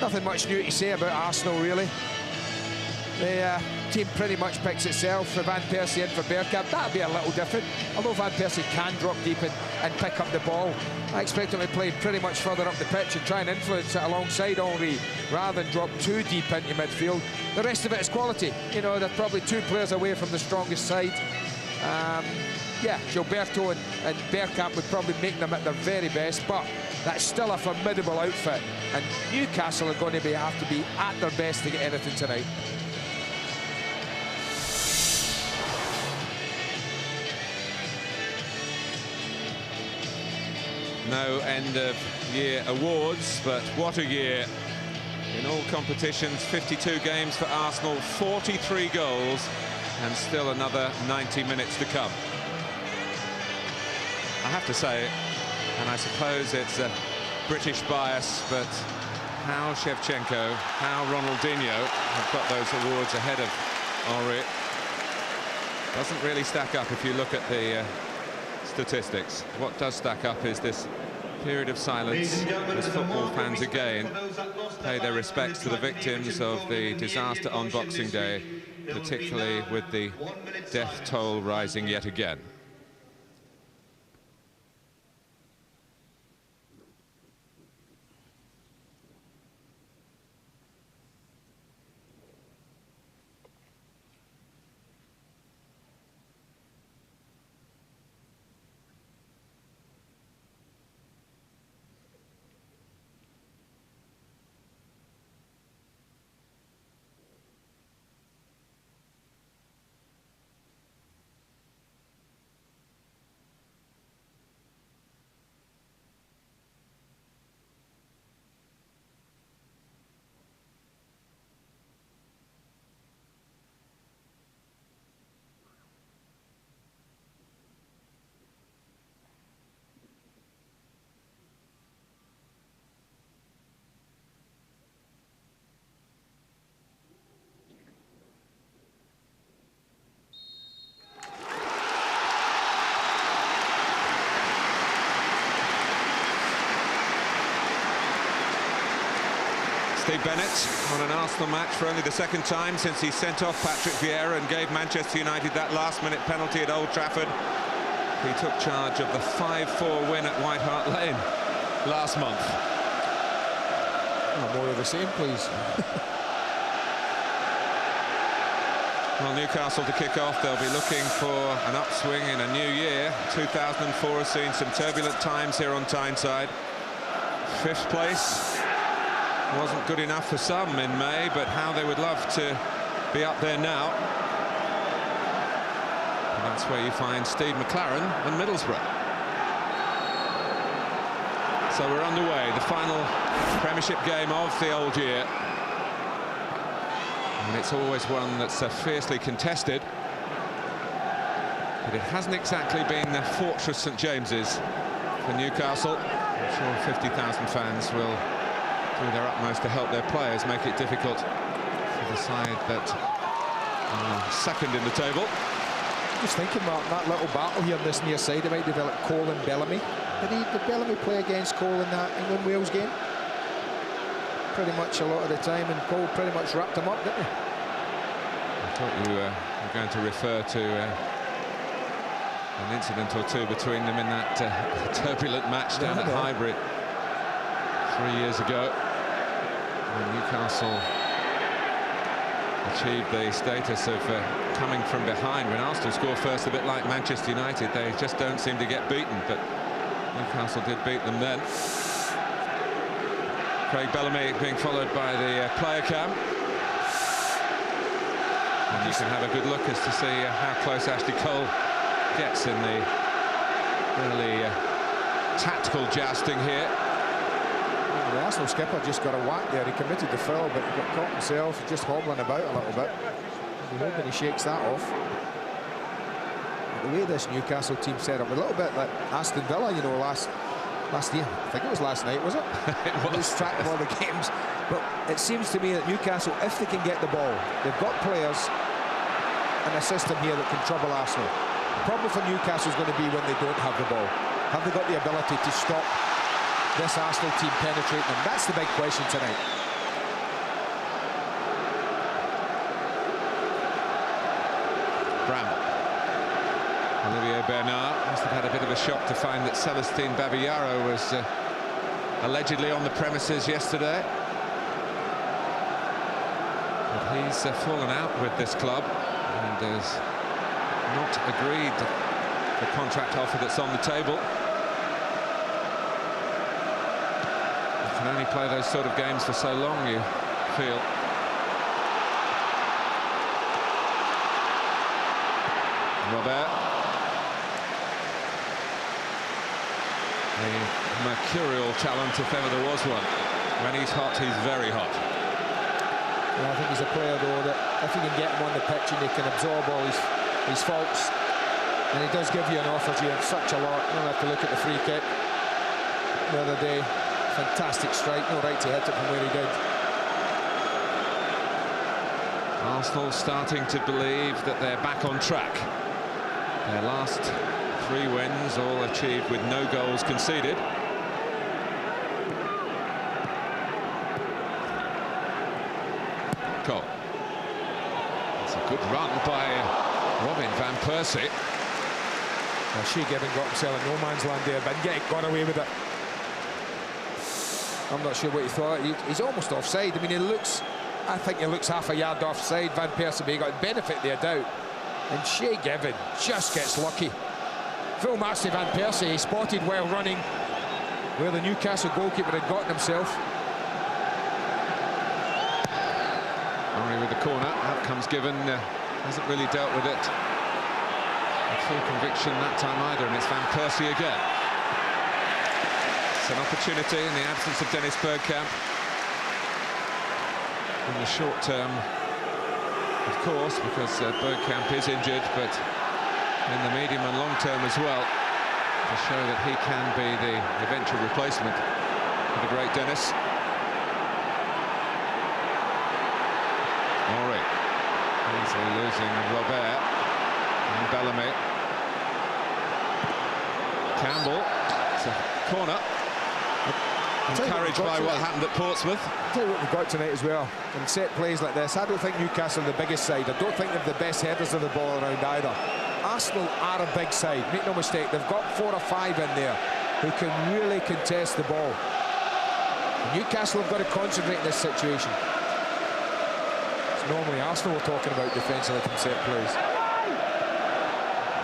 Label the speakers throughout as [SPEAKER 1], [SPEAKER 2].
[SPEAKER 1] Nothing much new to say about Arsenal, really. The team pretty much picks itself. For Van Persie in for Bergkamp, that'll be a little different. Although Van Persie can drop deep and pick up the ball, I expect him to play pretty much further up the pitch and try and influence it alongside Henry, rather than drop too deep into midfield. The rest of it is quality. You know, they're probably 2 players away from the strongest side. Yeah, Gilberto and Bergkamp would probably make them at their very best, but that's still a formidable outfit. And Newcastle are going to have to be at their best to get anything tonight.
[SPEAKER 2] No end-of-year awards, but what a year. In all competitions, 52 games for Arsenal, 43 goals, and still another 90 minutes to come. I have to say, and I suppose it's a British bias, but how Shevchenko, how Ronaldinho have got those awards ahead of Henry doesn't really stack up if you look at the statistics. What does stack up is this period of silence as football fans again pay their respects to the victims of the disaster on Boxing Day, particularly with the death toll rising yet again. Steve Bennett on an Arsenal match for only the 2nd time since he sent off Patrick Vieira and gave Manchester United that last-minute penalty at Old Trafford. He took charge of the 5-4 win at White Hart Lane last month.
[SPEAKER 1] Oh, more of the same, please.
[SPEAKER 2] Well, Newcastle to kick off, they'll be looking for an upswing in a new year. 2004 has seen some turbulent times here on Tyneside. 5th place wasn't good enough for some in May, but how they would love to be up there now. And that's where you find Steve McLaren and Middlesbrough. So we're underway, the final Premiership game of the old year. And it's always one that's fiercely contested. But it hasn't exactly been the fortress St James's for Newcastle. I'm sure 50,000 fans will do their utmost to help their players, make it difficult for the side that are 2nd in the table.
[SPEAKER 1] Just thinking, Mark, that little battle here on this near side, it might develop Cole and Bellamy. Did Bellamy play against Cole in that England-Wales game? Pretty much a lot of the time, and Cole pretty much wrapped him up, didn't he?
[SPEAKER 2] I thought you were going to refer to an incident or two between them in that turbulent match down at Highbury 3 years ago, when Newcastle achieved the status of coming from behind. When Arsenal score first, a bit like Manchester United, they just don't seem to get beaten, but Newcastle did beat them then. Craig Bellamy being followed by the player cam. And you can have a good look as to see how close Ashley Cole gets in the early tactical jousting here.
[SPEAKER 1] The Arsenal skipper just got a whack there. He committed the foul, but he got caught himself, just hobbling about a little bit. We're hoping he shakes that off. The way this Newcastle team set up, a little bit like Aston Villa, you know, last year. I think it was last night, was it? It was track of all the games. But it seems to me that Newcastle, if they can get the ball, they've got players and a system here that can trouble Arsenal. The problem for Newcastle is going to be when they don't have the ball. Have they got the ability to stop this Arsenal team penetrating them? That's the big question tonight.
[SPEAKER 2] Bramble. Olivier Bernard must have had a bit of a shock to find that Celestine Babillaro was allegedly on the premises yesterday. But he's fallen out with this club and has not agreed the contract offer that's on the table. You can only play those sort of games for so long, you feel. Robert. A mercurial talent, if ever there was one. When he's hot, he's very hot.
[SPEAKER 1] Well, I think he's a player, though, that if you can get him on the pitch and he can absorb all his faults, and he does give you an offer, Gio, such a lot. You don't have to look at the free kick the other day. Fantastic strike, no right to hit it from where he did.
[SPEAKER 2] Arsenal starting to believe that they're back on track. Their last 3 wins, all achieved with no goals conceded. Cole. It's a good run by Robin van Persie.
[SPEAKER 1] Well, Shea Given got himself in no man's land there, but got away with it. I'm not sure what he thought. He's almost offside. I mean, I think he looks half a yard offside. Van Persie, but he got the benefit of the doubt. And Shea Given just gets lucky. Full marks to Van Persie. He spotted while running where the Newcastle goalkeeper had gotten himself.
[SPEAKER 2] Henry with the corner. Out comes Given. Hasn't really dealt with it with full conviction that time either, and it's Van Persie again. It's an opportunity in the absence of Dennis Bergkamp. In the short term, of course, because Bergkamp is injured, but in the medium and long term as well, to show that he can be the eventual replacement for the great Dennis. Henry. Easily losing Robert and Bellamy. Campbell. It's a corner. Encouraged by what happened at Portsmouth.
[SPEAKER 1] I'll tell you what we've got tonight as well. In set plays like this, I don't think Newcastle are the biggest side. I don't think they're the best headers of the ball around either. Arsenal are a big side, make no mistake. They've got 4 or 5 in there who can really contest the ball. Newcastle have got to concentrate in this situation. It's normally Arsenal we're talking about defensively from set plays.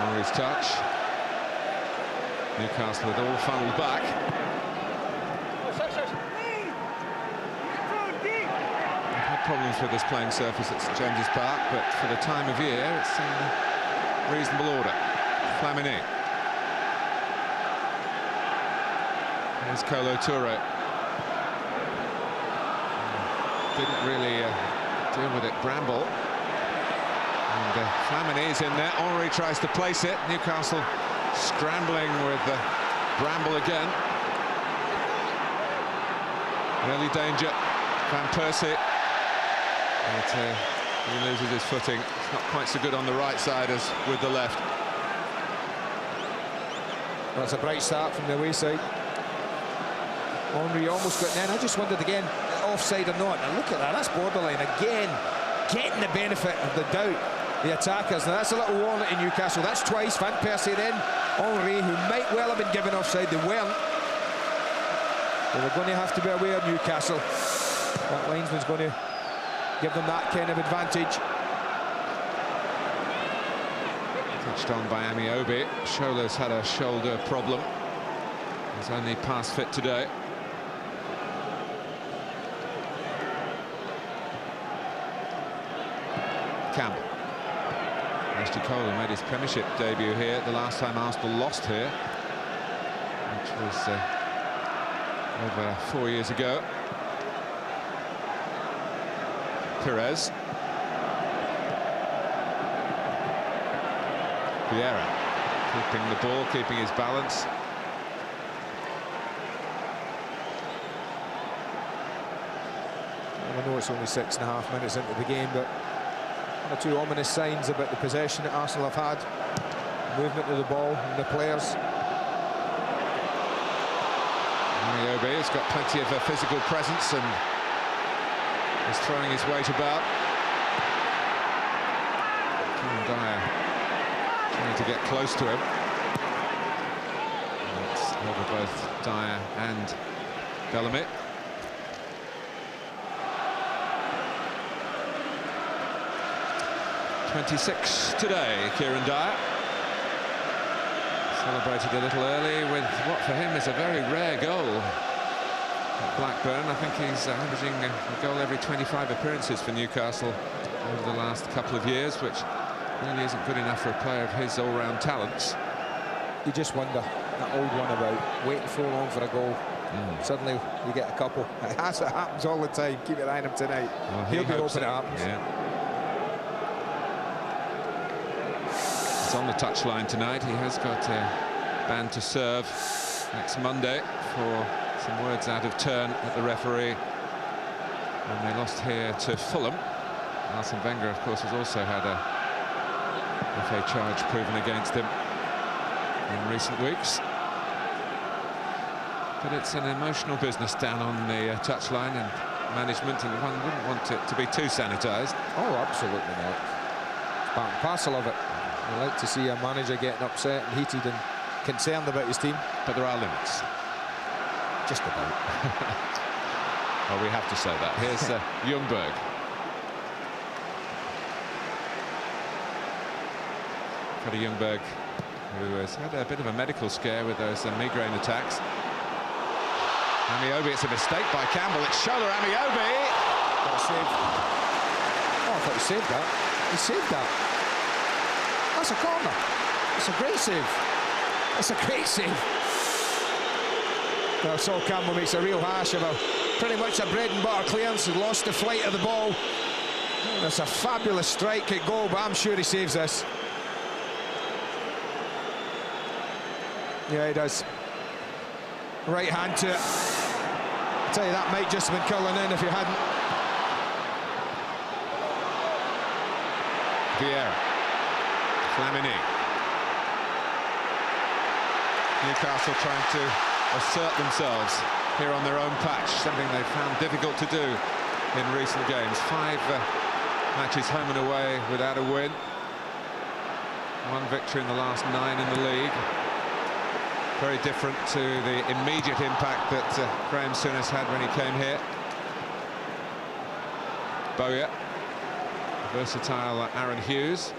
[SPEAKER 2] Henry's touch. Newcastle with all funneled back. Problems with this playing surface at St James's Park, but for the time of year it's in reasonable order. Flamini. Here's Kolo Touré. Didn't really deal with it, Bramble. And Flamini is in there. Henry tries to place it. Newcastle scrambling with Bramble again. Early danger. Van Persie. But he loses his footing. It's not quite so good on the right side as with the left.
[SPEAKER 1] Well, it's a bright start from the away side. Henry almost got in. I just wondered again, offside or not. Now look at that, that's borderline again. Getting the benefit of the doubt, the attackers. Now that's a little warning in Newcastle. That's twice. Van Persie then Henry, who might well have been given offside. They weren't. They were going to have to be aware of Newcastle. That linesman's going to give them that kind of advantage. Touched on by Amiobi. Shola's had a shoulder problem. He's only pass fit today. Campbell. Ashley Cole made his Premiership debut here the last time Arsenal lost here, which was over 4 years ago. Perez. Vieira keeping the ball, keeping his balance. I know it's only 6.5 minutes into the game, but one or two ominous signs about the possession that Arsenal have had, movement of the ball and the players.
[SPEAKER 2] Amiobi has got plenty of physical presence and is throwing his weight about. Dyer trying to get close to him. It's over both Dyer and Bellamy. .26 today, Kieran Dyer. Celebrated a little early with what for him is a very rare goal at Blackburn. I think he's averaging a goal every 25 appearances for Newcastle over the last couple of years, which really isn't good enough for a player of his all-round talents.
[SPEAKER 1] You just wonder, that old one about waiting so long for a goal. Suddenly you get a couple. That's what happens all the time. Keep your eye on him tonight.
[SPEAKER 2] Well,
[SPEAKER 1] He'll be hoping it happens.
[SPEAKER 2] Yeah. He's on the touchline tonight. He has got a ban to serve next Monday for some words out of turn at the referee when they lost here to Fulham. Arsene Wenger, of course, has also had a FA charge proven against him in recent weeks. But it's an emotional business down on the touchline, and management, and one wouldn't want it to be too sanitised.
[SPEAKER 1] Oh, absolutely not. It's part and parcel of it. I like to see a manager getting upset and heated and concerned about his team.
[SPEAKER 2] But there are limits.
[SPEAKER 1] Just about.
[SPEAKER 2] Well, we have to say that. Here's Ljungberg. Freddie Ljungberg, who has had a bit of a medical scare with those migraine attacks. Amiobi, it's a mistake by Campbell. It's Shola Amiobi.
[SPEAKER 1] What a save. Oh, I thought he saved that. He saved that. That's a corner. It's a great save. It's a great save. Well, Sol Campbell makes a real hash of a pretty much a bread and butter clearance. He lost the flight of the ball. That's a fabulous strike at goal, but I'm sure he saves this. Yeah, he does. Right hand to it. I tell you, that might just have been curling in if he hadn't.
[SPEAKER 2] Vieira. Flamini. Newcastle trying to assert themselves here on their own patch, something they've found difficult to do in recent games. 5 matches home and away without a win. 1 victory in the last 9 in the league. Very different to the immediate impact that Graham Souness had when he came here. Bowyer. Versatile Aaron Hughes.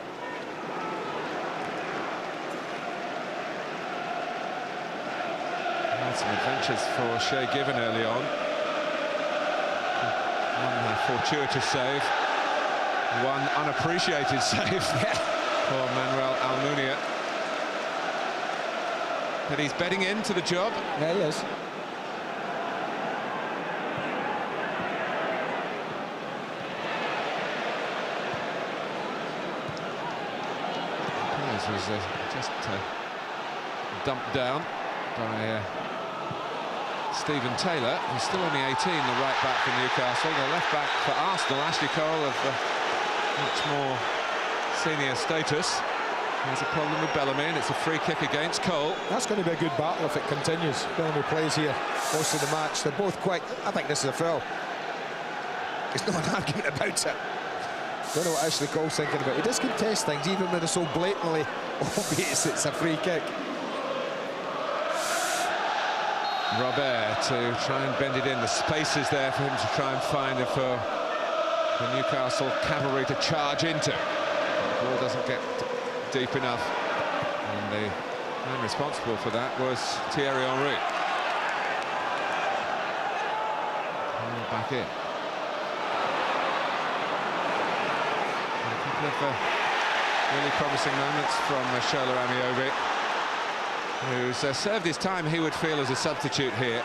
[SPEAKER 2] Had some adventures for Shea Given early on. One fortuitous save. One unappreciated save for Manuel Almunia. But he's betting into the job.
[SPEAKER 1] Yeah, he is.
[SPEAKER 2] This was just dumped down by Stephen Taylor, who's still only 18, the right back for Newcastle. The left back for Arsenal, Ashley Cole, of much more senior status, has a problem with Bellamy, and it's a free kick against Cole.
[SPEAKER 1] That's going to be a good battle if it continues. Bellamy plays here most of the match. They're both quite... I think this is a foul. There's no argument about it. Don't know what Ashley Cole's thinking about. He does contest things, even when they're so blatantly obvious it's a free kick.
[SPEAKER 2] Robert to try and bend it in. The space is there for him to try and find it for the Newcastle cavalry to charge into. The ball doesn't get deep enough, and the man responsible for that was Thierry Henry. Back in. A couple of really promising moments from Shola Amiobi, who's served his time, he would feel, as a substitute here.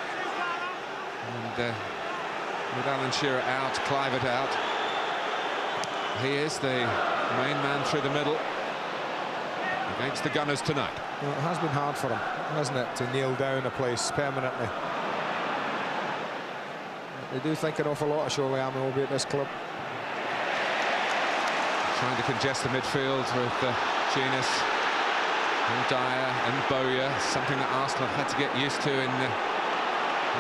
[SPEAKER 2] And with Alan Shearer out, Clivert out, he is the main man through the middle against the Gunners tonight.
[SPEAKER 1] Well, it has been hard for him, hasn't it, to nail down a place permanently. They do think an awful lot of Shola Amiobi at this club.
[SPEAKER 2] Trying to congest the midfield with Jenas and Dyer and Bowyer, something that Arsenal have had to get used to in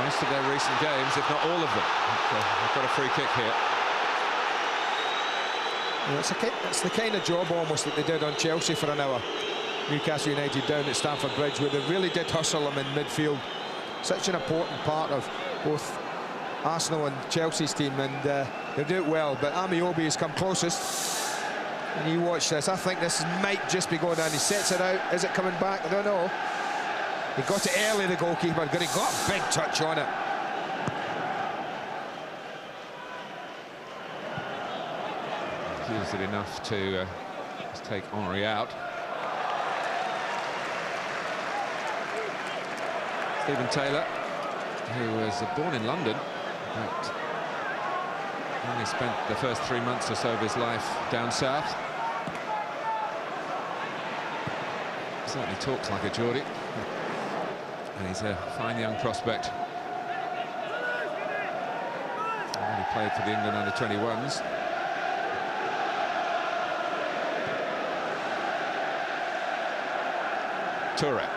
[SPEAKER 2] most of their recent games, if not all of them. They've got a free kick here.
[SPEAKER 1] Yeah, it's the kind of job almost that they did on Chelsea for an hour. Newcastle United down at Stamford Bridge, where they really did hustle them in midfield. Such an important part of both Arsenal and Chelsea's team, and they do it well. But Amiobi has come closest. And you watch this, I think this might just be going down. He sets it out. Is it coming back? I don't know. He got it early, the goalkeeper, but he got a big touch on it.
[SPEAKER 2] Used it enough to just take Henry out. Stephen Taylor, who was born in London, but only spent the first 3 months or so of his life down south. Certainly talks like a Geordie, and he's a fine young prospect. He played for the England under-21s. Toure.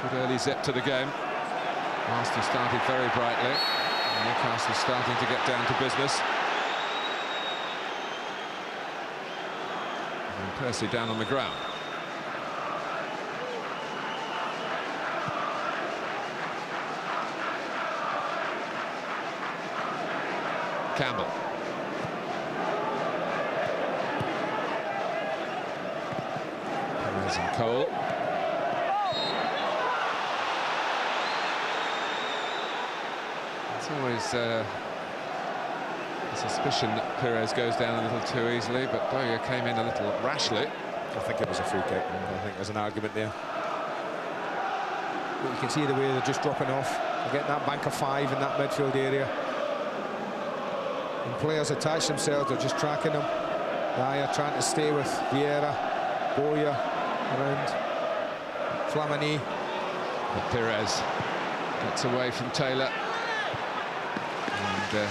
[SPEAKER 2] Good early zip to the game. Arsenal started very brightly. Newcastle starting to get down to business. And Percy down on the ground. Campbell. Perez and Cole. It's always a suspicion that Perez goes down a little too easily, but Bowyer came in a little rashly.
[SPEAKER 1] I think it was a free kick. I think there's an argument there. But you can see the way they're just dropping off. They're getting that bank of 5 in that midfield area. When players attach themselves, they're just tracking them. Dyer trying to stay with Vieira, Bowyer around Flamini.
[SPEAKER 2] But Perez gets away from Taylor. And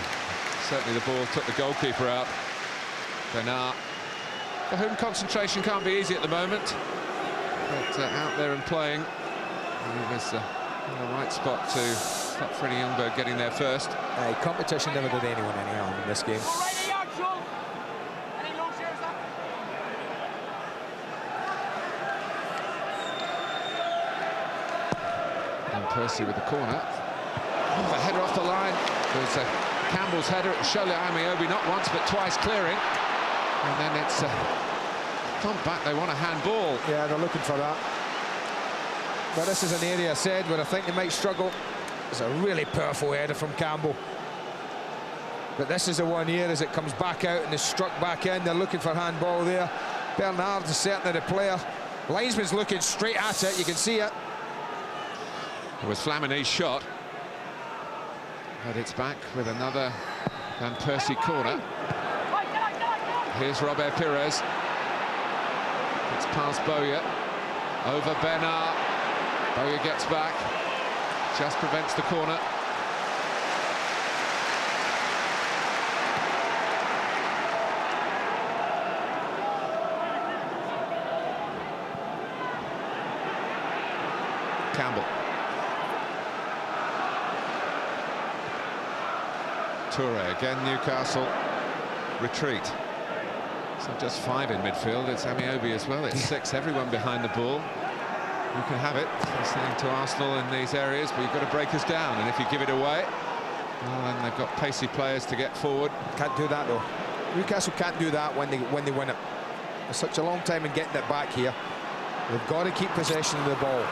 [SPEAKER 2] certainly the ball took the goalkeeper out. Bernard, for whom concentration can't be easy at the moment. But out there and playing. He was in the right spot to stop Freddie Ljungberg getting there first.
[SPEAKER 1] Competition never did anyone any harm in this game.
[SPEAKER 2] And Percy with the corner. Oh, the header off the line. There's Campbell's header. It showed Amiobi not once but twice clearing. And then it's thumped back. They want a handball.
[SPEAKER 1] Yeah, they're looking for that. But this is an area, I said, where I think they might struggle. It's a really powerful header from Campbell. But this is the one here as it comes back out and is struck back in. They're looking for handball there. Bernard is certainly the player. Linesman's looking straight at it. You can see it.
[SPEAKER 2] It was Flamini's shot. But it's back with another Van Persie corner. Here's Robert Pires. It's past Bowyer. Over Bernard. Bowyer gets back. Just prevents the corner. Campbell. Toure again. Newcastle retreat. It's not just 5 in midfield, it's Amiobi as well. It's 6, everyone behind the ball. You can have it. They're saying to Arsenal in these areas, but you've got to break us down. And if you give it away, well, then they've got pacey players to get forward.
[SPEAKER 1] Can't do that though. Newcastle can't do that when they win it. It's such a long time in getting it back here. They've got to keep possession of the ball.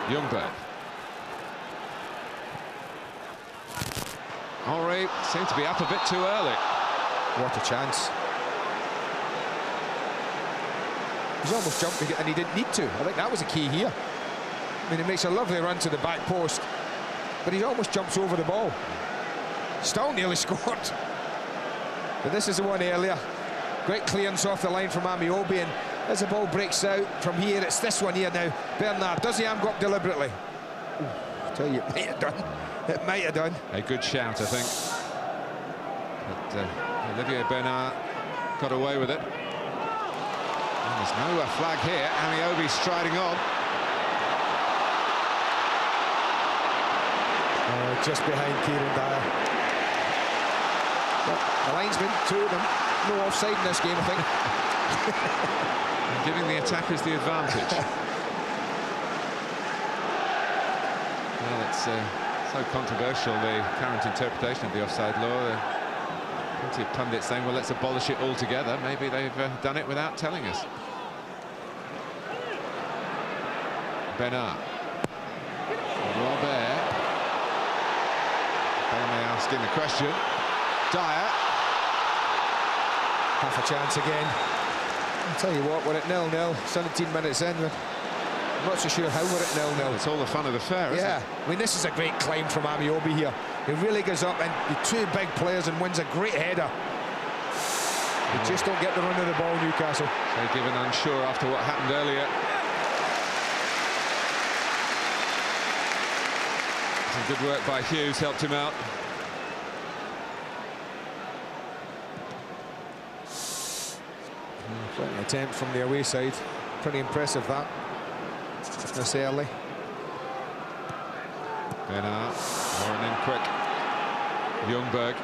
[SPEAKER 2] Ljungberg. Henry seemed to be up a bit too early.
[SPEAKER 1] What a chance. He's almost jumped and he didn't need to. I think that was the key here. I mean, it makes a lovely run to the back post, but he almost jumps over the ball. Still nearly scored. But this is the one earlier. Great clearance off the line from Amiobi, and as the ball breaks out from here, it's this one here now. Bernard, does the arm go up deliberately? Ooh, I tell you, it might have done. It might have done.
[SPEAKER 2] A good shout, I think. But Olivier Bernard got away with it. And there's no flag here. Amiobi striding on.
[SPEAKER 1] Just behind Kieran Dyer. But the linesman, 2 of them. No offside in this game, I think.
[SPEAKER 2] And giving the attackers the advantage. Well, it's so controversial, the current interpretation of the offside law. Plenty of pundits saying, well, let's abolish it altogether. Maybe they've done it without telling us. Bernard. Robert. Bellamy asking the question. Dyer.
[SPEAKER 1] Half a chance again. I'll tell you what, we're at 0-0, 17 minutes in. I'm not so sure how we're at 0-0.
[SPEAKER 2] It's all the fun of the fair, isn't it?
[SPEAKER 1] I mean, this is a great climb from Amiobi here. He really goes up and the two big players and wins a great header. They just don't get the run of the ball, Newcastle.
[SPEAKER 2] So given unsure after what happened earlier. Some good work by Hughes, helped him out.
[SPEAKER 1] An attempt from the away side. Pretty impressive, that. This early.
[SPEAKER 2] Bernard, Warren in quick. Ljungberg.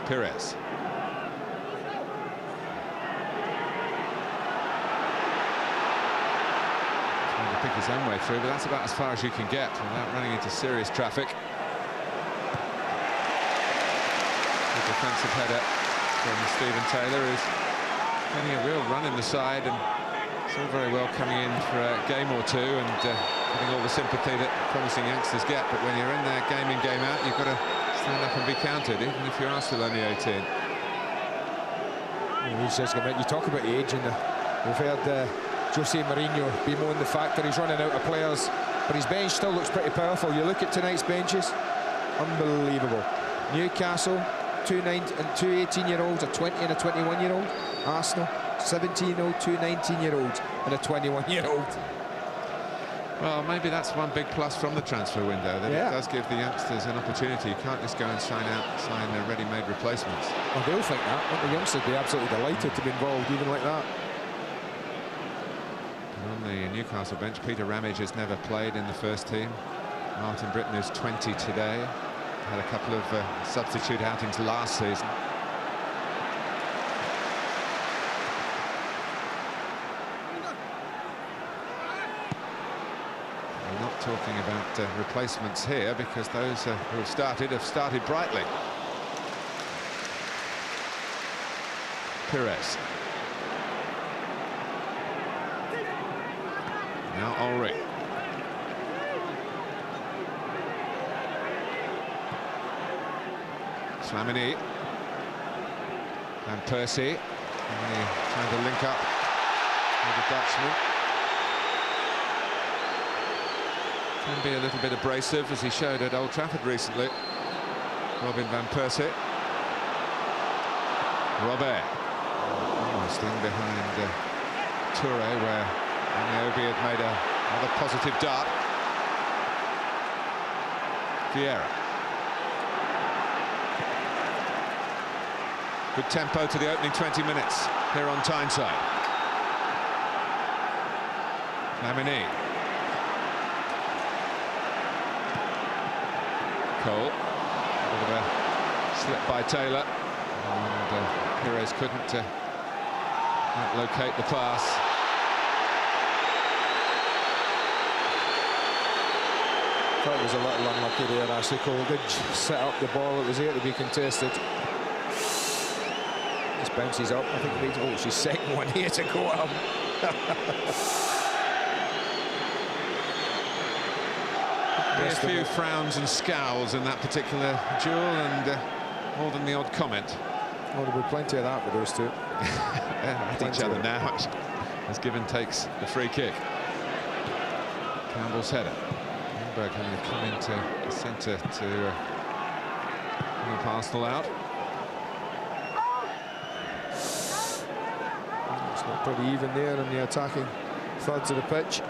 [SPEAKER 2] Perez. Trying to pick his own way through, but that's about as far as you can get without running into serious traffic. Good defensive header from Stephen Taylor, who's getting a real run in the side, and it's all very well coming in for a game or two and having all the sympathy that promising youngsters get, but when you're in there game in, game out, you've got to stand up and be counted, even if you are still only 18.
[SPEAKER 1] You talk about the age, and we've heard Jose Mourinho bemoan the fact that he's running out of players, but his bench still looks pretty powerful. You look at tonight's benches, unbelievable. Newcastle, two 18-year-olds, a 20 and a 21-year-old. Arsenal, 17-year-old, two 19-year-olds, and a 21-year-old.
[SPEAKER 2] Well, maybe that's one big plus from the transfer window, that it does give the youngsters an opportunity. You can't just go and sign ready-made replacements.
[SPEAKER 1] Well, they'll think that. Won't the youngsters be absolutely delighted to be involved, even like that?
[SPEAKER 2] And on the Newcastle bench, Peter Ramage has never played in the first team. Martin Britton, who's 20 today, had a couple of substitute outings last season. We're not talking about replacements here, because those who have started brightly. Perez. Now Ulrich. Flamini. And Percy. Trying to link up with the Dutchman. Can be a little bit abrasive, as he showed at Old Trafford recently. Robin van Persie. Robert. Staying behind Toure, where Amiobi had made another positive dart. Vieira. Good tempo to the opening 20 minutes here on Tyneside. Flamini. Cole. A bit of a slip by Taylor. And Perez couldn't locate the pass.
[SPEAKER 1] I thought it was a little unlucky there, actually. Cole did set up the ball. It was there to be contested. Just bounces up. I think it makes she's second one here to go up.
[SPEAKER 2] A few frowns and scowls in that particular duel, and more than the odd comment.
[SPEAKER 1] Well, there'll be plenty of that with those two.
[SPEAKER 2] At each other now, as Given takes the free kick. Campbell's header. Ljungberg having to come into the centre to help Arsenal out.
[SPEAKER 1] It's not pretty even there on the attacking thirds of the pitch.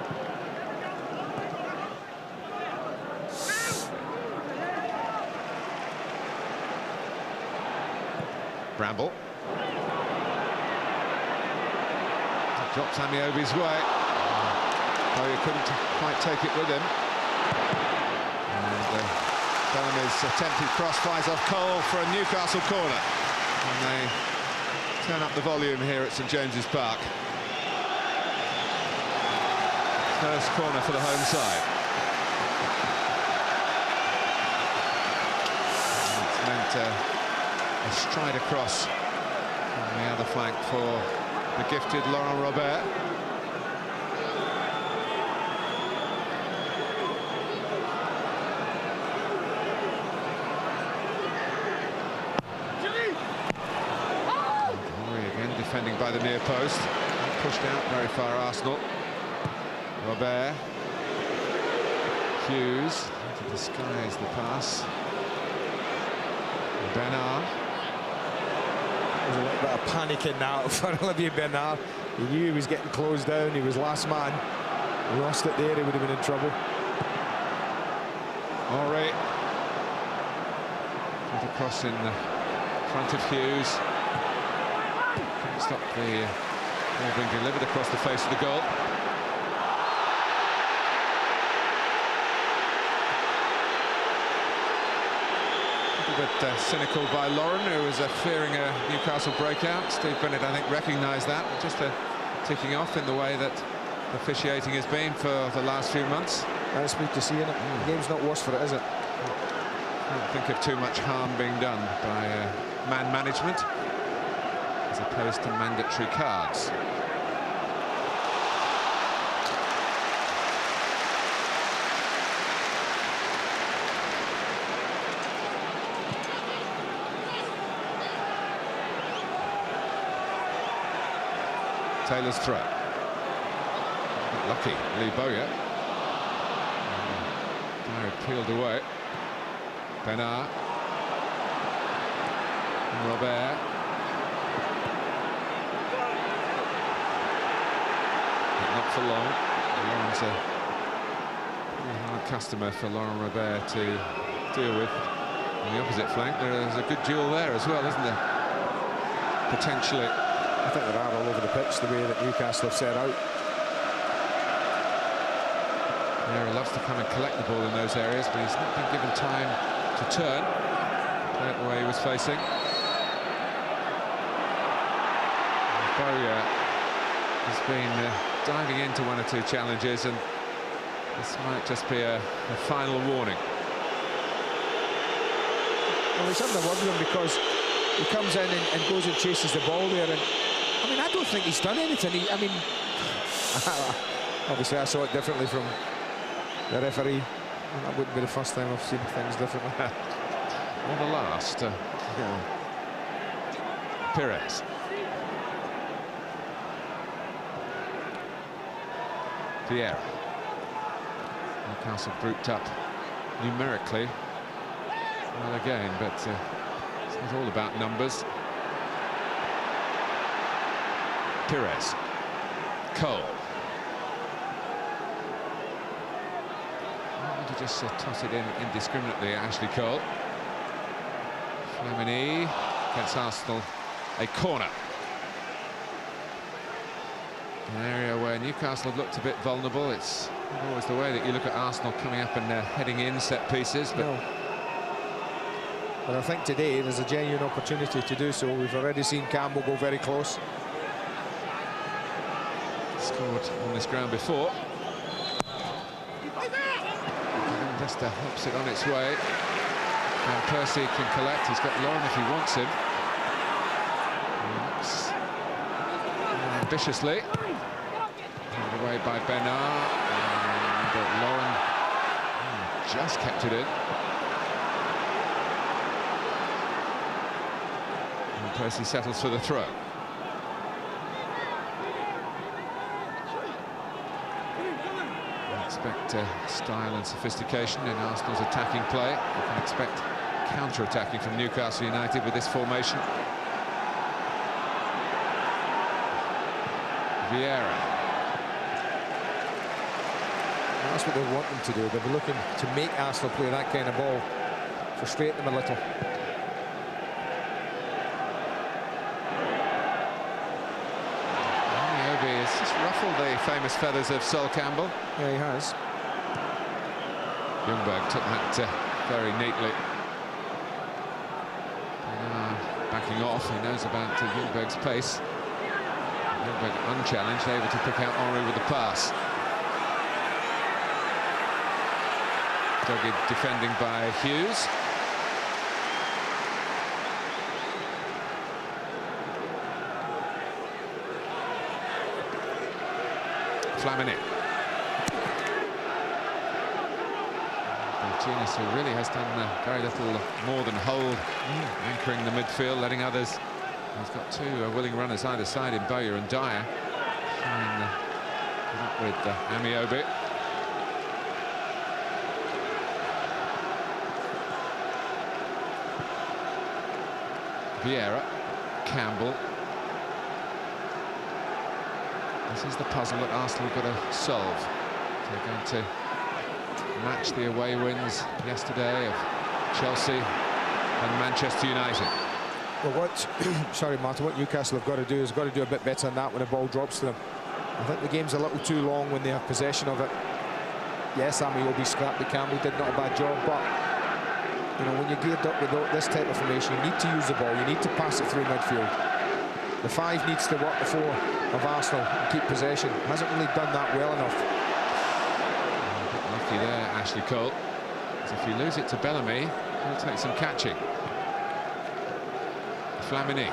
[SPEAKER 2] Bramble. Drops Amiobi's way. Oh, he couldn't quite take it with him. And Bellamy's attempted cross flies off Cole for a Newcastle corner. And they turn up the volume here at St James's Park. First corner for the home side. It's meant a stride across on the other flank for the gifted Laurent Robert. Again defending by the near post. Not pushed out very far, Arsenal. Robert. Hughes to disguise the pass. Bernard.
[SPEAKER 1] There's a little bit of panicking now for Olivier Bernard. He knew he was getting closed down. He was last man. He lost it there, he would have been in trouble.
[SPEAKER 2] Henry. Put across in front of Hughes. Couldn't stop the ball being delivered across the face of the goal. A bit cynical by Lauren, who was fearing a Newcastle breakout. Steve Bennett, I think, recognised that. Just a ticking off in the way that officiating has been for the last few months.
[SPEAKER 1] That's good to see, isn't it? The game's not worse for it, is it?
[SPEAKER 2] I don't think of too much harm being done by man management as opposed to mandatory cards. Taylor's throw. Lucky, Lee Bowyer. Barry peeled away. Bernard. And Robert. But not for long. Lauren's a pretty hard customer for Laurent Robert to deal with. On the opposite flank, there's a good duel there as well, isn't there? Potentially.
[SPEAKER 1] I think there are all over the pitch, the way that Newcastle have set out.
[SPEAKER 2] He loves to come and collect the ball in those areas, but he's not been given time to turn. Play it the way he was facing. Bowyer has been diving into one or two challenges, and this might just be a final warning.
[SPEAKER 1] Well, he's having a word with him because he comes in and goes and chases the ball there, and I mean, I don't think he's done anything. I mean, obviously I saw it differently from the referee. And that wouldn't be the first time I've seen things differently.
[SPEAKER 2] Or the last. Pires. Vieira. Newcastle grouped up numerically. Well, again, but it's not all about numbers. Pires. Cole. Why would you just toss it in indiscriminately at Ashley Cole? Flamini against Arsenal. A corner. An area where Newcastle have looked a bit vulnerable. It's not always the way that you look at Arsenal coming up and heading in set pieces, but...
[SPEAKER 1] No. But I think today there's a genuine opportunity to do so. We've already seen Campbell go very close.
[SPEAKER 2] Scored on this ground before. Just helps it on its way. And Percy can collect. He's got Lauren if he wants him. Ambitiously. Put away by Bernard. And Lauren just kept it in. And Percy settles for the throw. Expect style and sophistication in Arsenal's attacking play. You can expect counter-attacking from Newcastle United with this formation. Vieira.
[SPEAKER 1] And that's what they want them to do. They'll be looking to make Arsenal play that kind of ball, frustrate them a little.
[SPEAKER 2] He's just ruffled the famous feathers of Sol Campbell.
[SPEAKER 1] Yeah, he has.
[SPEAKER 2] Ljungberg took that very neatly. Backing off, he knows about Ljungberg's pace. Ljungberg unchallenged, able to pick out Henry with the pass. Dogged defending by Hughes. Flamini. Martinez, who really has done very little more than hold, anchoring the midfield, letting others. He's got two willing runners either side in Bowyer and Dyer. And up with Amiobi. Vieira, Campbell. This is the puzzle that Arsenal have got to solve. They're going to match the away wins yesterday of Chelsea and Manchester United.
[SPEAKER 1] Well, sorry, Martin, what Newcastle have got to do is got to do a bit better than that when the ball drops to them. I think the game's a little too long when they have possession of it. Yes, Amiobi scrapped the Campbell, did not a bad job, but you know, when you're geared up with this type of formation, you need to use the ball, you need to pass it through midfield. The 5 needs to work the 4 of Arsenal and keep possession. Hasn't really done that well enough.
[SPEAKER 2] A bit lucky there, Ashley Cole. If you lose it to Bellamy, he'll take some catching. Flamini.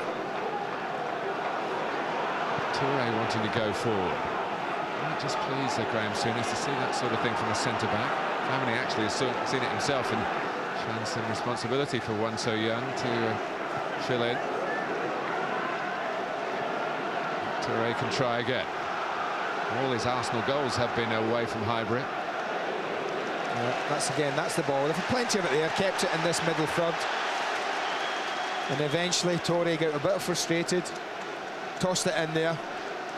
[SPEAKER 2] Toure wanting to go forward. Might just please Graham Souness to see that sort of thing from a centre-back. Flamini actually has seen it himself and shown some responsibility for one so young to fill in. Toure can try again. All his Arsenal goals have been away from Highbury.
[SPEAKER 1] That's the ball. They've had plenty of it there, kept it in this middle third. And eventually Toure got a bit frustrated, tossed it in there.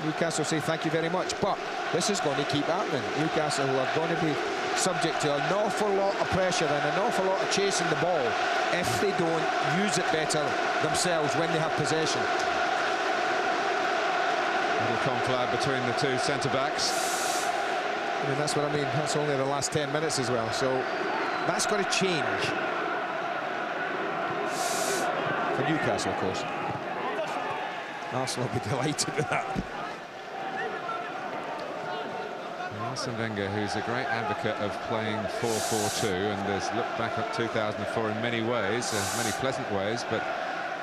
[SPEAKER 1] Newcastle say thank you very much, but this is going to keep happening. Newcastle are going to be subject to an awful lot of pressure and an awful lot of chasing the ball if they don't use it better themselves when they have possession.
[SPEAKER 2] Little conflict between the two centre-backs.
[SPEAKER 1] I mean, that's what I mean. That's only the last 10 minutes as well, so that's got to change. For Newcastle, of course. Arsenal will be delighted with that.
[SPEAKER 2] Arsene Wenger, who's a great advocate of playing 4-4-2 and has looked back at 2004 in many ways, many pleasant ways, but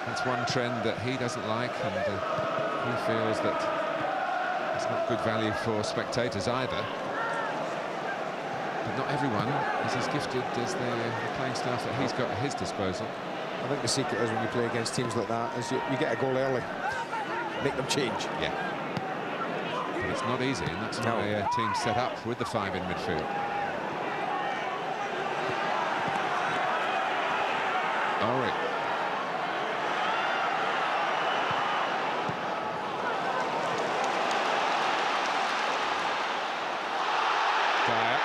[SPEAKER 2] that's one trend that he doesn't like, and he feels that it's not good value for spectators either. But not everyone is as gifted as the playing staff that he's got at his disposal.
[SPEAKER 1] I think the secret is when you play against teams like that is you get a goal early, make them change.
[SPEAKER 2] Yeah. But it's not easy, and that's why a team set up with the 5 in midfield. Henry. Dyer.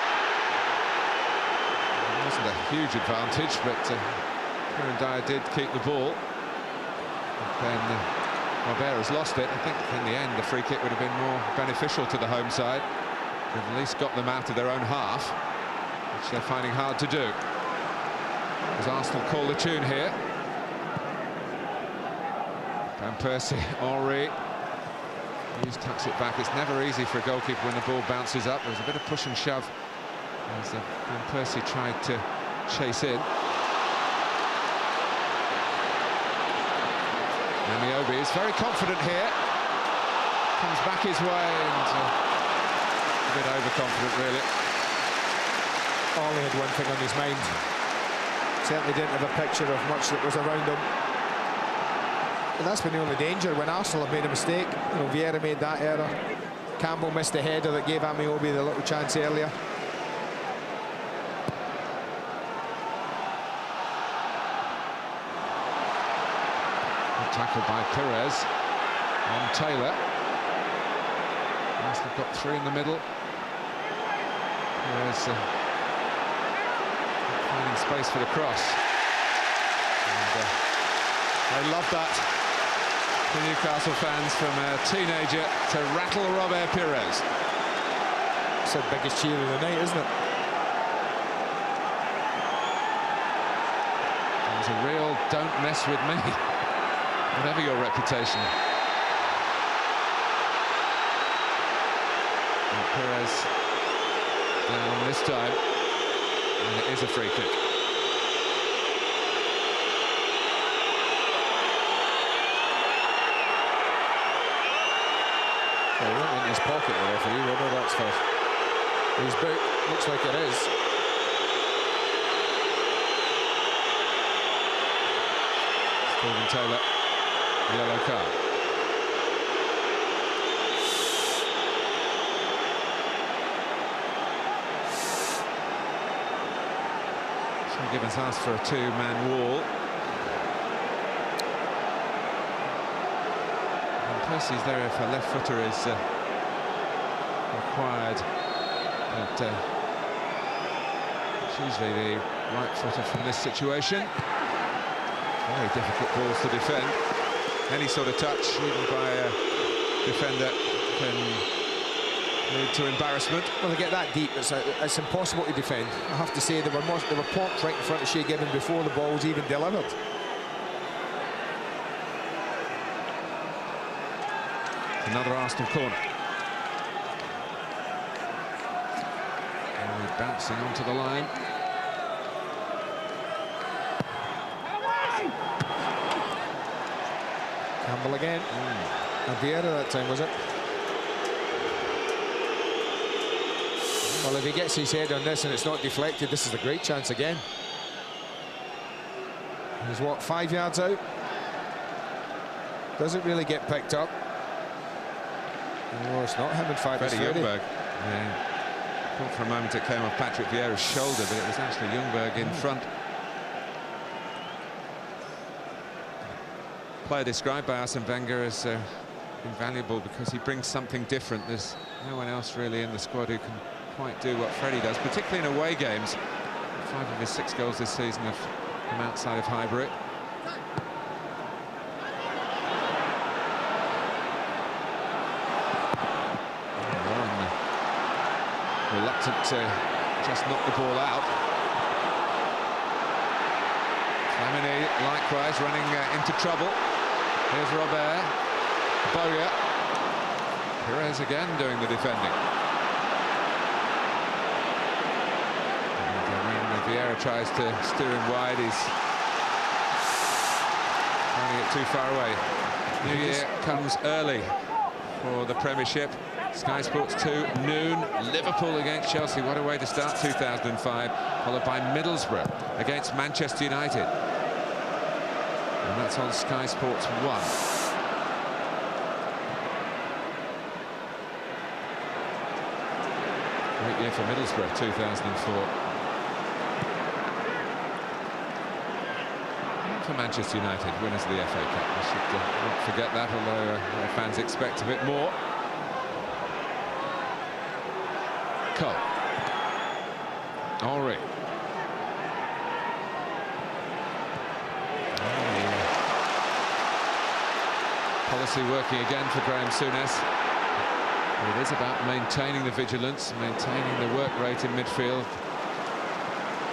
[SPEAKER 2] It wasn't a huge advantage, but Kieran Dyer did keep the ball. But then Barbera's lost it. I think in the end the free kick would have been more beneficial to the home side. They've at least got them out of their own half, which they're finding hard to do. As Arsenal call the tune here. Van Persie, Henry. Hughes tucks it back. It's never easy for a goalkeeper when the ball bounces up. There was a bit of push and shove as Van Persie tried to chase in. Amiobi is very confident here. Comes back his way and a bit overconfident, really.
[SPEAKER 1] Ollie had one thing on his mind. Certainly didn't have a picture of much that was around him. And that's been the only danger when Arsenal have made a mistake. You know, Vieira made that error. Campbell missed a header that gave Amiobi the little chance earlier.
[SPEAKER 2] Tackled by Perez on Taylor. Arsenal got 3 in the middle. Perez finding space for the cross. And, they love that, the Newcastle fans, from a teenager to rattle Robert Perez.
[SPEAKER 1] It's the biggest cheer of the night, isn't it?
[SPEAKER 2] was a real don't mess with me, whatever your reputation. And Perez down this time, and it is a free kick.
[SPEAKER 1] Well, he went in his pocket, the referee, whether that's for his boot. Looks like it is.
[SPEAKER 2] Stephen Taylor, yellow card. So Gibbons asked for a two-man wall. Percy's there if a left footer is required, but it's usually the right footer from this situation. Very difficult balls to defend. Any sort of touch, even by a defender, can lead to embarrassment.
[SPEAKER 1] Well, they get that deep, it's impossible to defend. I have to say, they were plonked right in front of Shea Gibbons before the ball was even delivered.
[SPEAKER 2] Another Arsenal corner. And bouncing onto the line.
[SPEAKER 1] Campbell again. And Vieira that time, was it? Well, if he gets his head on this and it's not deflected, this is a great chance again. He's, what, 5 yards out? Doesn't really get picked up. Oh, it's not him, in fact.
[SPEAKER 2] Freddie Ljungberg. Yeah. Thought for a moment it came off Patrick Vieira's shoulder, but it was actually Ljungberg in front. Player described by Arsene Wenger as invaluable because he brings something different. There's no one else really in the squad who can quite do what Freddie does, particularly in away games. 5 of his 6 goals this season have come outside of Highbury. Reluctant to just knock the ball out. Flamini likewise running into trouble. Here's Robert. Bowyer. Perez again doing the defending. And when Vieira tries to steer him wide, he's finding it too far away. New Year comes early for the Premiership. Sky Sports 2, noon, Liverpool against Chelsea. What a way to start 2005, followed by Middlesbrough against Manchester United. And that's on Sky Sports 1. Great year for Middlesbrough, 2004. And for Manchester United, winners of the FA Cup. We should not forget that, although their fans expect a bit more. Cole. Henry. Policy working again for Graham Souness. It is about maintaining the vigilance, maintaining the work rate in midfield.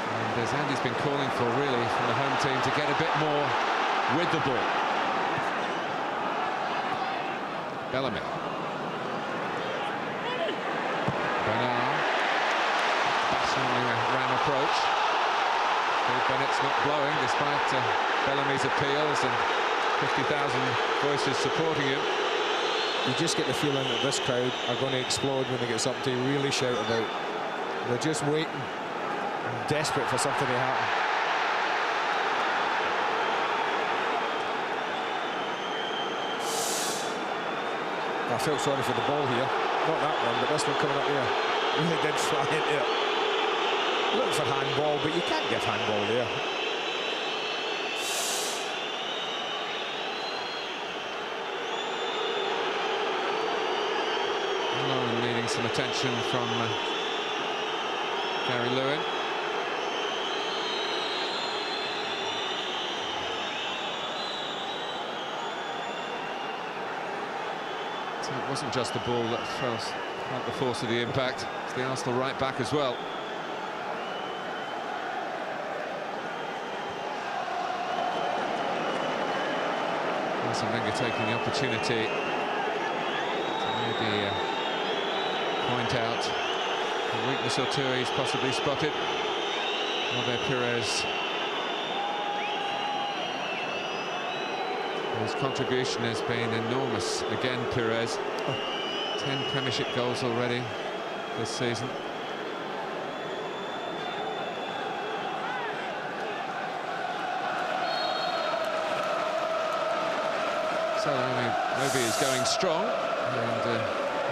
[SPEAKER 2] And as Andy's been calling for, really, from the home team to get a bit more with the ball. Bellamy. Bernard. Ram approach. Steve Bennett's not blowing despite Bellamy's appeals and 50,000 voices supporting him.
[SPEAKER 1] You just get the feeling that this crowd are going to explode when they get something to really shout about. They're just waiting, desperate for something to happen. I felt sorry for the ball here. Not that one, but this one coming up here. Really did fly into it. Looking for handball, but you can't give handball there.
[SPEAKER 2] Lauren needing some attention from Gary Lewin. So it wasn't just the ball that felt the force of the impact. It's the Arsenal right back as well. Arsene Wenger taking the opportunity to maybe point out a weakness or two he's possibly spotted. Robert Pires. His contribution has been enormous. Again, Pires. 10 Premiership goals already this season. So Moby is going strong, and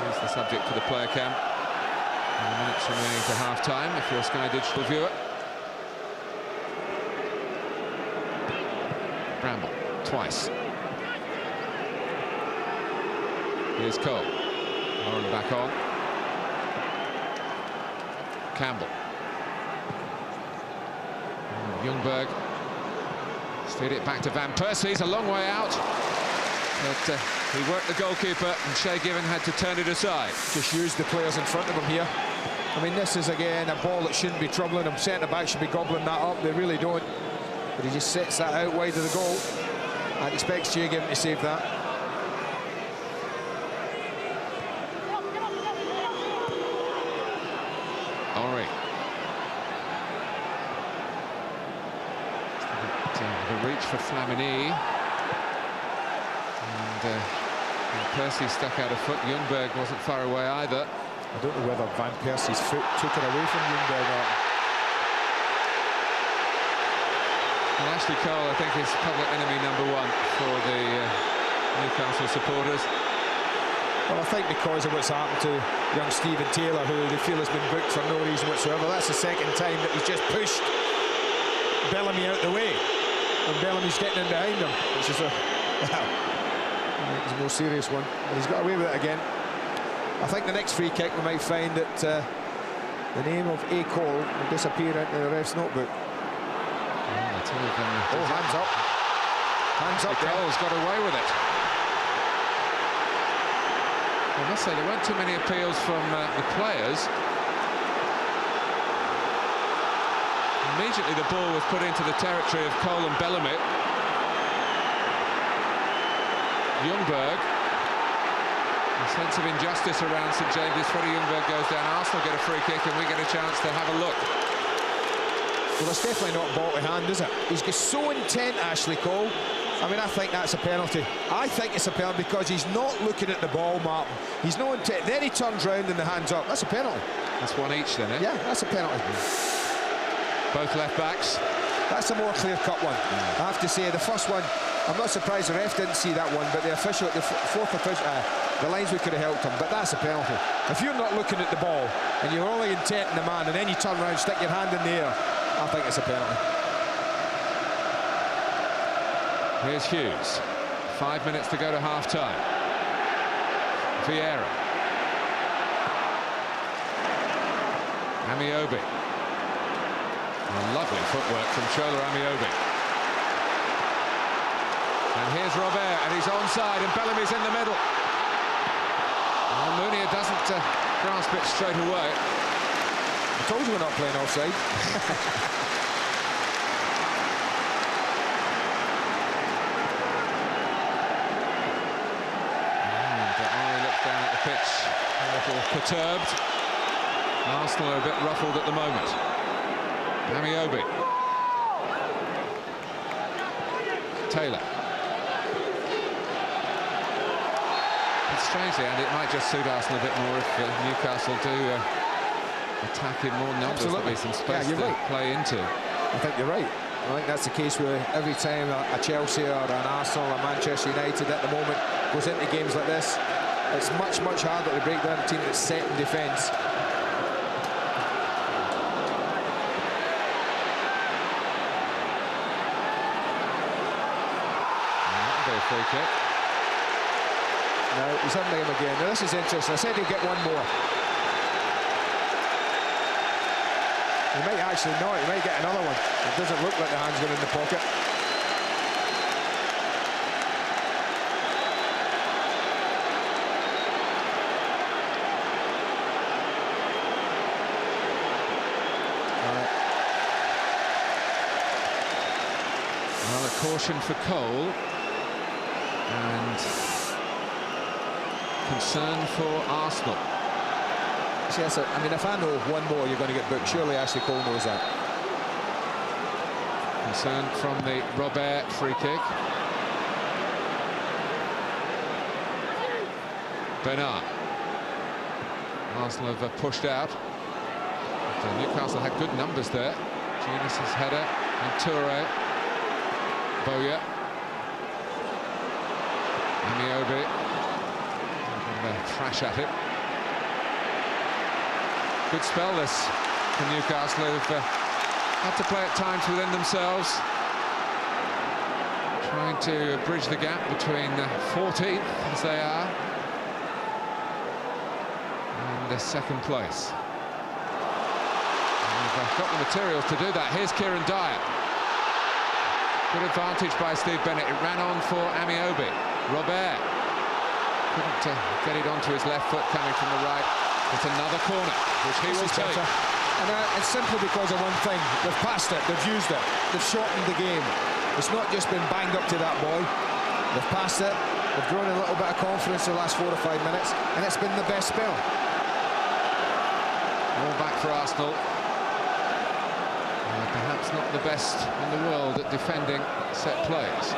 [SPEAKER 2] he's the subject for the player cam. And the minutes remaining to half-time if you're a Sky Digital viewer. Bramble, twice. Here's Cole. Lauren back on. Campbell. And Ljungberg. Steered it back to Van Persie. He's a long way out. But he worked the goalkeeper, and Shay Given had to turn it aside.
[SPEAKER 1] Just used the players in front of him here. I mean, this is, again, a ball that shouldn't be troubling him. Centre-back should be gobbling that up. They really don't. But he just sets that out wide of the goal and expects Shay Given to save that.
[SPEAKER 2] Henry. The reach for Flamini. And Percy stuck out a foot. Ljungberg wasn't far away either.
[SPEAKER 1] I don't know whether Van Persie's foot took it away from Ljungberg or...
[SPEAKER 2] Well, Ashley Cole, I think, is public enemy #1 for the Newcastle supporters.
[SPEAKER 1] Well, I think because of what's happened to young Stephen Taylor, who they feel has been booked for no reason whatsoever. That's the second time that he's just pushed Bellamy out the way, and Bellamy's getting in behind him, which is a... well, it's a more serious one. He's got away with it again. I think the next free kick we might find that the name of A. Cole will disappear into the ref's notebook. Oh, hands up. Hands up.
[SPEAKER 2] Cole's got away with it. I must say, there weren't too many appeals from the players. Immediately the ball was put into the territory of Cole and Bellamy. Ljungberg. A sense of injustice around St James's. Freddie Ljungberg goes down. Arsenal get a free kick, and we get a chance to have a look.
[SPEAKER 1] Well, it's definitely not ball to hand, is it? He's just so intent, Ashley Cole. I mean, I think that's a penalty. I think it's a penalty because he's not looking at the ball, Martin. He's no intent. Then he turns round and the hand's up. That's a penalty.
[SPEAKER 2] That's one each, then, eh?
[SPEAKER 1] Yeah, that's a penalty.
[SPEAKER 2] Both left backs.
[SPEAKER 1] That's a more clear-cut one. I have to say, the first one, I'm not surprised the ref didn't see that one, but the official, the fourth official, the linesman could have helped him, but that's a penalty. If you're not looking at the ball and you're only intent in the man and then you turn around, stick your hand in the air, I think it's a penalty.
[SPEAKER 2] Here's Hughes. 5 minutes to go to half-time. Vieira. Amiobi. Lovely footwork from Shola Amiobi. And here's Robert, and he's onside, and Bellamy's in the middle. Well, Mounier doesn't grasp it straight away.
[SPEAKER 1] I told you we're not playing offside.
[SPEAKER 2] Down at the pitch, a little perturbed. Arsenal are a bit ruffled at the moment. Amiobi. Taylor. It's strangely, and it might just suit Arsenal a bit more if Newcastle do attack in more numbers. There'll be some space to play into.
[SPEAKER 1] I think you're right. I think that's the case where every time a Chelsea or an Arsenal or Manchester United at the moment goes into games like this, it's much, much harder to break down a team that's set in defence.
[SPEAKER 2] Free kick.
[SPEAKER 1] No, he's having him again. Now this is interesting. I said he'll get one more. He might actually not. He might get another one. It doesn't look like the hand's going in the pocket.
[SPEAKER 2] Well, a caution for Cole. And concern for Arsenal.
[SPEAKER 1] Yes, I mean, if I know one more, you're going to get booked. Surely Ashley Cole knows that.
[SPEAKER 2] Concern from the Robert free kick. Bernard. Arsenal have pushed out. But Newcastle had good numbers there. Genius's header and Toure. Bowyer. Amiobi. Thrash at it. Good spell this for Newcastle, who've had to play at times within themselves, trying to bridge the gap between 14th, as they are, and second place. And they've got the materials to do that. Here's Kieran Dyer. Good advantage by Steve Bennett. It ran on for Amiobi. Robert couldn't get it onto his left foot coming from the right. It's another corner, which he will take.
[SPEAKER 1] And it's simply because of one thing. They've passed it, they've used it, they've shortened the game. It's not just been banged up to that boy. They've passed it, they've grown a little bit of confidence in the last 4 or 5 minutes, and it's been the best spell.
[SPEAKER 2] All back for Arsenal. Perhaps not the best in the world at defending set plays.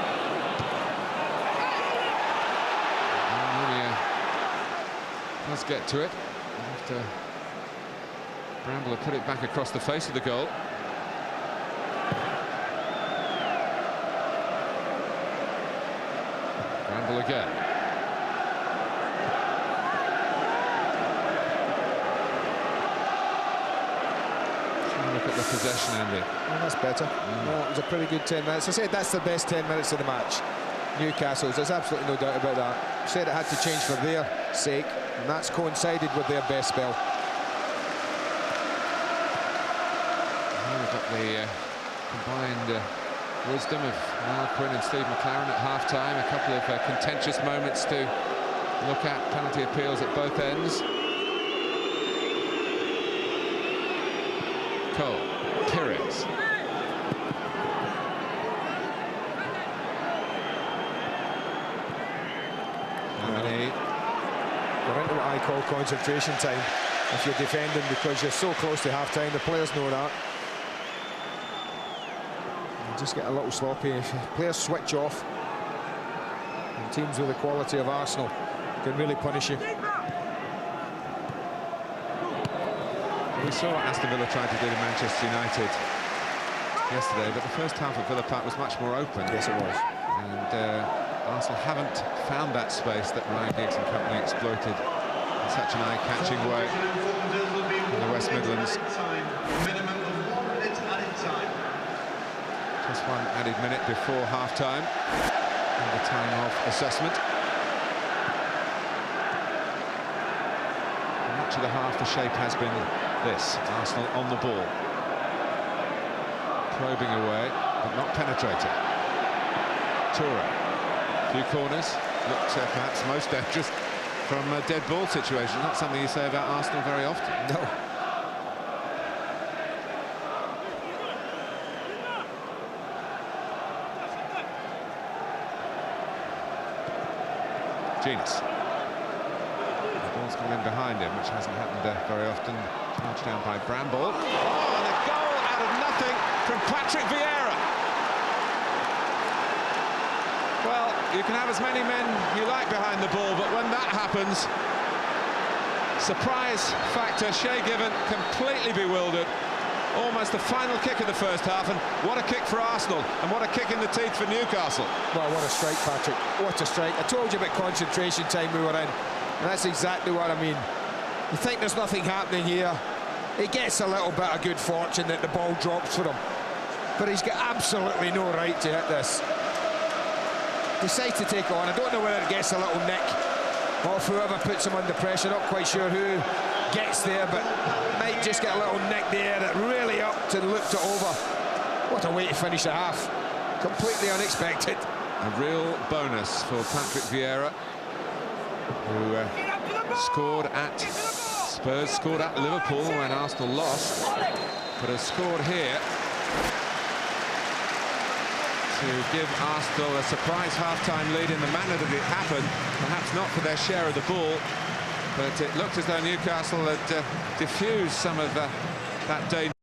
[SPEAKER 2] Let's get to it. After Bramble had put it back across the face of the goal. Bramble again. Look at the possession, Andy.
[SPEAKER 1] Well, that's better. No, it was a pretty good 10 minutes. I said that's the best 10 minutes of the match. Newcastle's, there's absolutely no doubt about that. I said it had to change for their sake, and that's coincided with their best spell.
[SPEAKER 2] We've got the combined wisdom of Niall Quinn and Steve McLaren at half-time. A couple of contentious moments to look at, penalty appeals at both ends. Cole, Pires.
[SPEAKER 1] We're into what I call concentration time. If you're defending, because you're so close to half-time, the players know that. You just get a little sloppy. If players switch off, and teams with the quality of Arsenal can really punish you.
[SPEAKER 2] We saw what Aston Villa tried to do to Manchester United yesterday, but the first half of Villa Park was much more open.
[SPEAKER 1] Yes, it was.
[SPEAKER 2] And Arsenal haven't found that space that Ryan Giggs and company exploited in such an eye-catching way in the West Midlands. Just one added minute before half-time, and the time of assessment. For much of the half, the shape has been this: Arsenal on the ball, probing away, but not penetrating. Toure. Few corners, looked perhaps most dangerous from a dead ball situation. Not something you say about Arsenal very often.
[SPEAKER 1] No.
[SPEAKER 2] Genius. The ball's coming in behind him, which hasn't happened very often. Charged down by Bramble. Oh, and a goal out of nothing from Patrick Vieira. Well, you can have as many men you like behind the ball, but when that happens, surprise factor, Shay Given completely bewildered. Almost the final kick of the first half, and what a kick for Arsenal, and what a kick in the teeth for Newcastle.
[SPEAKER 1] Well, what a strike, Patrick. What a strike. I told you about concentration time we were in, and that's exactly what I mean. You think there's nothing happening here. He gets a little bit of good fortune that the ball drops for him, but he's got absolutely no right to hit this. Decides to take on. I don't know whether it gets a little nick off whoever puts him under pressure. Not quite sure who gets there, but might just get a little nick there that really upped and looked it over. What a way to finish the half. Completely unexpected.
[SPEAKER 2] A real bonus for Patrick Vieira, who scored at Spurs, scored at Liverpool when Arsenal lost, but has scored here to give Arsenal a surprise half-time lead in the manner that it happened. Perhaps not for their share of the ball, but it looked as though Newcastle had diffused some of that danger.